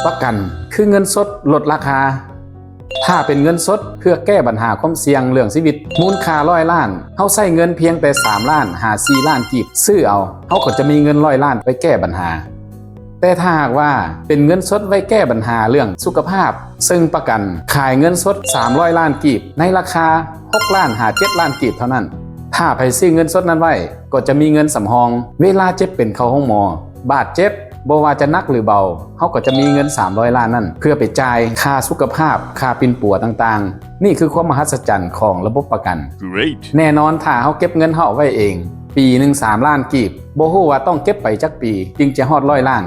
ประกันคือเงินสดลดราคาถ้าเป็นเงินสดเพื่อแก้ปัญหาความเสี่ยงเรื่องชีวิตมูลค่า100 ล้านเฮาใช้เงินเพียงแต่3 ล้านหา4 ล้านกีบซื้อเอาเฮาก็จะมีเงิน100 ล้านไปแก้ปัญหาแต่ถ้าหากว่าเป็นเงินสดไว้แก้ปัญหาเรื่องสุขภาพซึ่งประกันขายเงินสด300 ล้านกีบในราคา6 ล้านหา7 ล้านกีบเท่านั้นถ้าไปซื้อเงินสดนั้นไว้ก็จะมีเงินสำรองเวลาเจ็บเป็นเข้าห้องหมอบาดเจ็บบ่ว่าจะหนักหรือเบาเขาก็จะมีเงิน300 ล้านนั่นเพื่อไปจ่ายค่าสุขภาพค่าปิ่นปัวต่างๆนี่คือความมหัศจรรย์ของระบบประกัน Great. แน่นอนถ้าเขาเก็บเงินเขาไว้เองปีหนึ่ง3 ล้านกีบบ่ฮู้ว่าต้องเก็บไปจักปีจึงจะฮอด100 ล้าน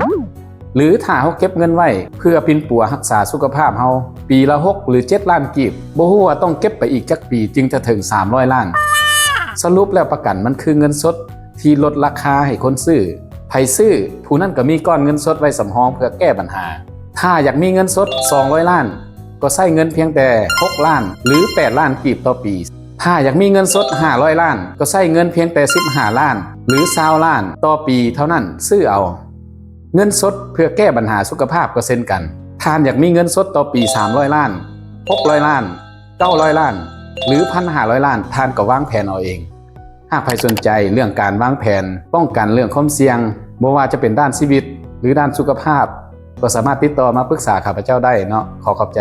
หรือถ้าเขาเก็บเงินไว้เพื่อปิ่นปัวรักษาสุขภาพเขาปีละ6 หรือ 7 ล้านกีบบ่ฮู้ว่าต้องเก็บไปอีกจักปีจึงจะถึง300 ล้านสรุปแล้วประกันมันคือเงินสดที่ลดราคาให้คนซื้อไผซื้อผู้นั้นก็มีก้อนเงินสดไว้สำรองเพื่อแก้ปัญหาถ้าอยากมีเงินสด200 ล้านก็ใช้เงินเพียงแต่6 ล้านหรือ8 ล้านกีบต่อปีถ้าอยากมีเงินสด500 ล้านก็ใช้เงินเพียงแต่15 ล้านหรือ20 ล้านต่อปีเท่านั้นซื้อเอาเงินสดเพื่อแก้ปัญหาสุขภาพก็เช่นกันถ้าอยากมีเงินสดต่อปี300 ล้าน600 ล้าน900 ล้านหรือ 1,500 ล้านท่านก็วางแผนเอาเองหากใครสนใจเรื่องการวางแผนป้องกันเรื่องความเสี่ยงบ่ว่าจะเป็นด้านชีวิตหรือด้านสุขภาพก็สามารถติดต่อมาปรึกษาข้าพเจ้าได้เนาะขอบใจ